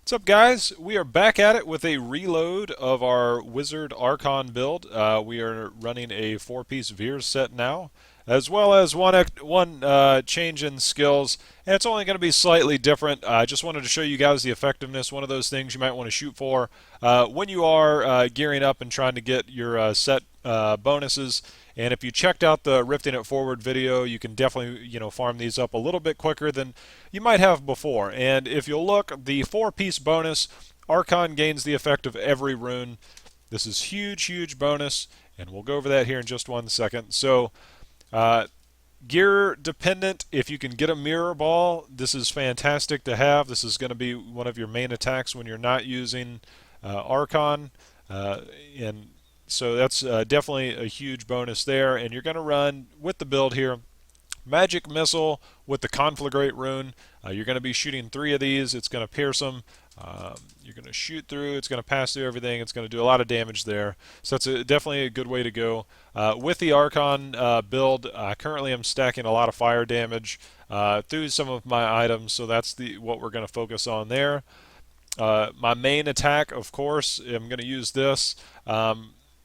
What's up, guys? We are back at it with a reload of our Wizard Archon build. We are running a four-piece Veers set now, as well as one change in skills. And it's only going to be slightly different. I just wanted to show you guys the effectiveness. One of those things you might want to shoot for when you are gearing up and trying to get your set bonuses. And if you checked out the Rifting It Forward video, you can definitely, farm these up a little bit quicker than you might have before. And if you'll look, the four-piece bonus, Archon gains the effect of every rune. This is huge, huge bonus, and we'll go over that here in just 1 second. So, gear dependent, if you can get a mirror ball, this is fantastic to have. This is going to be one of your main attacks when you're not using Archon. And so that's definitely a huge bonus there. And you're going to run with the build here Magic Missile with the Conflagrate rune. You're going to be shooting 3 of these. It's going to pierce them. You're going to shoot through. It's going to pass through everything. It's going to do a lot of damage there. So that's definitely a good way to go. With the Archon build, I currently am stacking a lot of fire damage through some of my items. So that's what we're going to focus on there. My main attack, of course, I'm going to use this.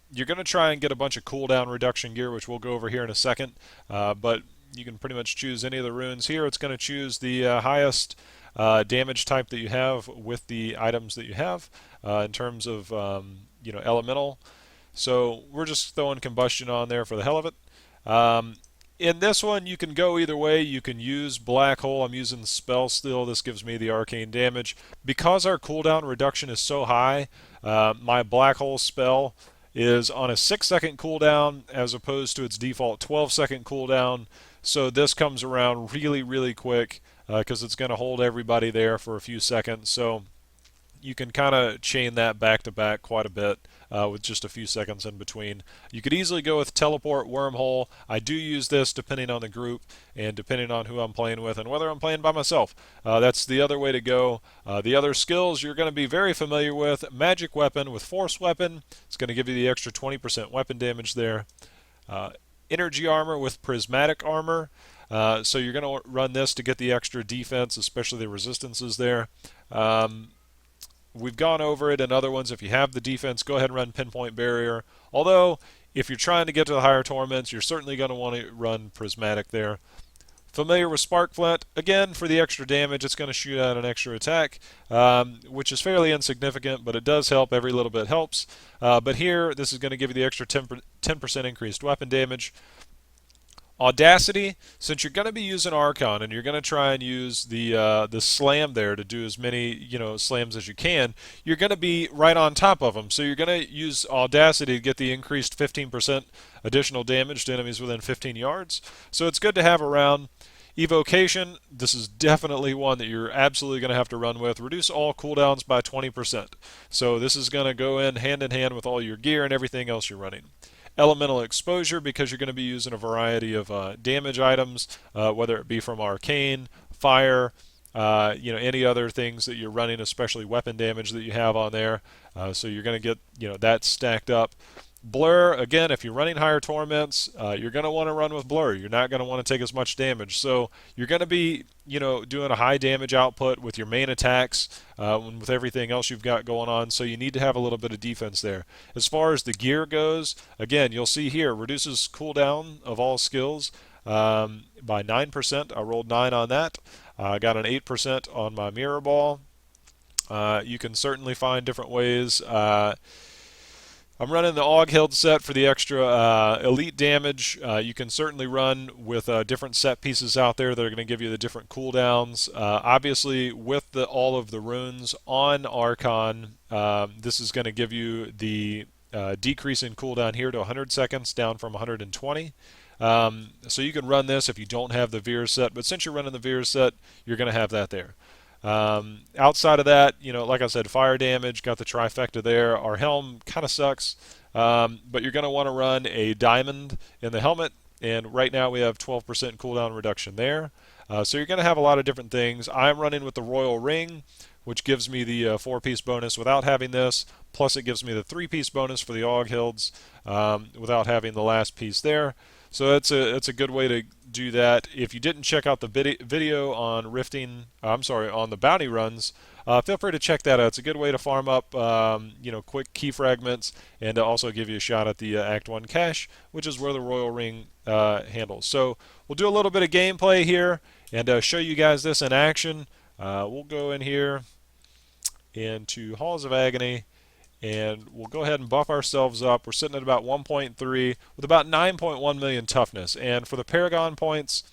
You're going to try and get a bunch of cooldown reduction gear, which we'll go over here in a second. But you can pretty much choose any of the runes here. It's going to choose the highest damage type that you have with the items that you have in terms of elemental. So we're just throwing combustion on there for the hell of it. In this one, you can go either way. You can use Black Hole. I'm using Spell Still. This gives me the arcane damage. Because our cooldown reduction is so high, my Black Hole spell is on a 6-second cooldown as opposed to its default 12-second cooldown. So this comes around really, really quick because it's going to hold everybody there for a few seconds. So you can kind of chain that back to back quite a bit with just a few seconds in between. You could easily go with Teleport, Wormhole. I do use this depending on the group and depending on who I'm playing with and whether I'm playing by myself. That's the other way to go. The other skills you're going to be very familiar with. Magic Weapon with Force Weapon. It's going to give you the extra 20% weapon damage there. Energy Armor with Prismatic Armor. So you're going to run this to get the extra defense, especially the resistances there. We've gone over it in other ones. If you have the defense, go ahead and run Pinpoint Barrier. Although, if you're trying to get to the higher torments, you're certainly going to want to run Prismatic there. Familiar with Spark Flint, again, for the extra damage, it's going to shoot out an extra attack, which is fairly insignificant, but it does help. Every little bit helps. But here, this is going to give you the extra 10% increased weapon damage. Audacity, since you're going to be using Archon and you're going to try and use the slam there to do as many slams as you can, you're going to be right on top of them. So you're going to use Audacity to get the increased 15% additional damage to enemies within 15 yards. So it's good to have around. Evocation, this is definitely one that you're absolutely going to have to run with. Reduce all cooldowns by 20%. So this is going to go in hand with all your gear and everything else you're running. Elemental Exposure, because you're going to be using a variety of damage items, whether it be from Arcane, Fire, any other things that you're running, especially weapon damage that you have on there. So you're going to get that stacked up. Blur, again, if you're running higher torments, you're going to want to run with Blur. You're not going to want to take as much damage. So you're going to be, doing a high damage output with your main attacks, and with everything else you've got going on. So you need to have a little bit of defense there. As far as the gear goes, again, you'll see here, reduces cooldown of all skills by 9%. I rolled 9 on that. I got an 8% on my mirror ball. You can certainly find different ways. I'm running the Aughild set for the extra elite damage. You can certainly run with different set pieces out there that are going to give you the different cooldowns. Obviously, with all of the runes on Archon, this is going to give you the decrease in cooldown here to 100 seconds, down from 120. So you can run this if you don't have the Veer set, but since you're running the Veer set, you're going to have that there. Outside of that, like I said, fire damage, got the trifecta there. Our helm kind of sucks, but you're going to want to run a diamond in the helmet, and right now we have 12% cooldown reduction there. So you're going to have a lot of different things. I'm running with the Royal Ring, which gives me the 4-piece bonus without having this, plus it gives me the 3-piece bonus for the Aughilds without having the last piece there. So it's a good way to do that. If you didn't check out the video on on the bounty runs, feel free to check that out. It's a good way to farm up, quick key fragments, and to also give you a shot at the Act 1 cache, which is where the Royal Ring handles. So we'll do a little bit of gameplay here and show you guys this in action. We'll go in here into Halls of Agony, and we'll go ahead and buff ourselves up. We're sitting at about 1.3 with about 9.1 million toughness. And for the Paragon points,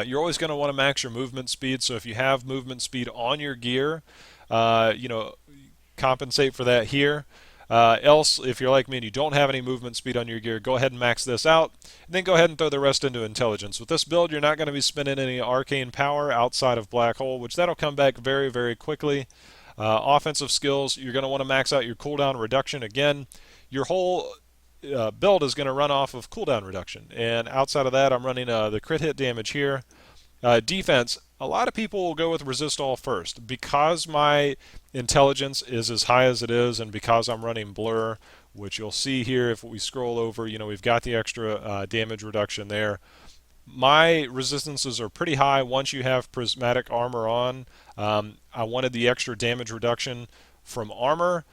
you're always going to want to max your movement speed. So if you have movement speed on your gear, compensate for that here. Else, if you're like me and you don't have any movement speed on your gear, go ahead and max this out, and then go ahead and throw the rest into intelligence. With this build, you're not going to be spending any arcane power outside of Black Hole, which that'll come back very, very quickly. Offensive skills, you're going to want to max out your cooldown reduction. Again, your whole build is going to run off of cooldown reduction, and outside of that, I'm running the crit hit damage here. Defense, a lot of people will go with resist all first. Because my intelligence is as high as it is, and because I'm running blur, which you'll see here if we scroll over, we've got the extra damage reduction there. My resistances are pretty high once you have prismatic armor on. I wanted the extra damage reduction from armor.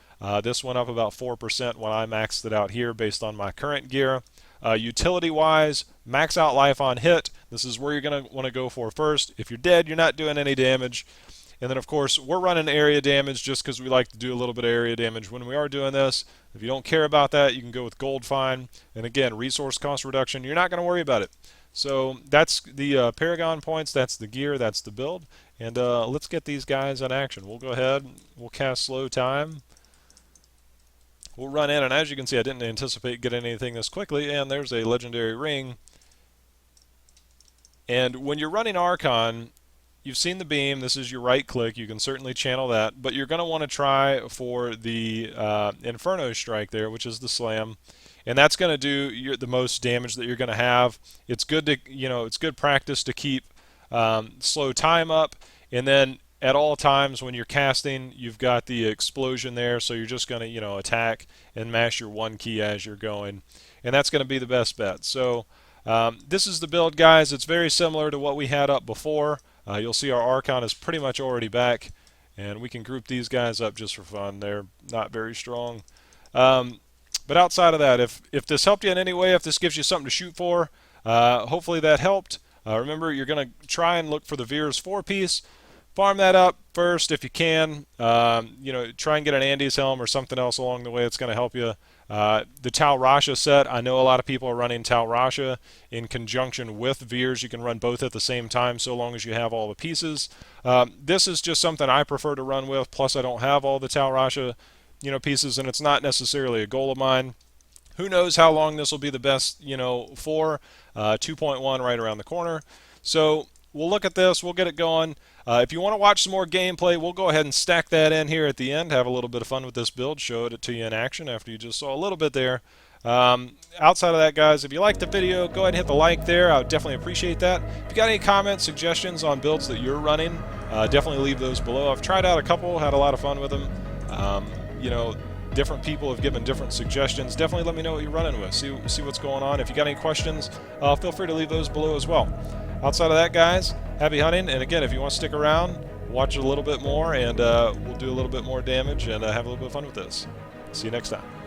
This went up about 4% when I maxed it out here based on my current gear. Utility-wise, max out life on hit. This is where you're going to want to go for first. If you're dead, you're not doing any damage. And then, of course, we're running area damage just because we like to do a little bit of area damage when we are doing this. If you don't care about that, you can go with gold fine. And again, resource cost reduction, you're not going to worry about it. So that's the Paragon points, that's the gear, that's the build. And let's get these guys in action. We'll go ahead, we'll cast Slow Time. We'll run in, and as you can see, I didn't anticipate getting anything this quickly, and there's a legendary ring. And when you're running Archon, you've seen the beam. This is your right click. You can certainly channel that, but you're going to want to try for the Inferno Strike there, which is the slam. And that's going to do the most damage that you're going to have. It's good to, it's good practice to keep slow time up, and then at all times when you're casting, you've got the explosion there, so you're just going to, attack and mash your one key as you're going, and that's going to be the best bet. So this is the build, guys. It's very similar to what we had up before. You'll see our Archon is pretty much already back, and we can group these guys up just for fun. They're not very strong. But outside of that, if this helped you in any way, if this gives you something to shoot for, hopefully that helped. Remember, you're going to try and look for the Veers 4-piece. Farm that up first if you can. Try and get an Andy's Helm or something else along the way that's going to help you. The Tal Rasha set, I know a lot of people are running Tal Rasha in conjunction with Veers. You can run both at the same time so long as you have all the pieces. This is just something I prefer to run with, plus I don't have all the Tal Rasha pieces, and it's not necessarily a goal of mine. Who knows how long this will be the best, for 2.1 right around the corner. So we'll look at this, we'll get it going. If you want to watch some more gameplay, we'll go ahead and stack that in here at the end, have a little bit of fun with this build, show it to you in action after you just saw a little bit there. Outside of that, guys, if you liked the video, go ahead and hit the like there. I would definitely appreciate that. If you got any comments, suggestions on builds that you're running, definitely leave those below. I've tried out a couple, had a lot of fun with them. Different people have given different suggestions. Definitely let me know what you're running with. See what's going on. If you got any questions, feel free to leave those below as well. Outside of that, guys, happy hunting. And again, if you want to stick around, watch a little bit more, and we'll do a little bit more damage and have a little bit of fun with this. See you next time.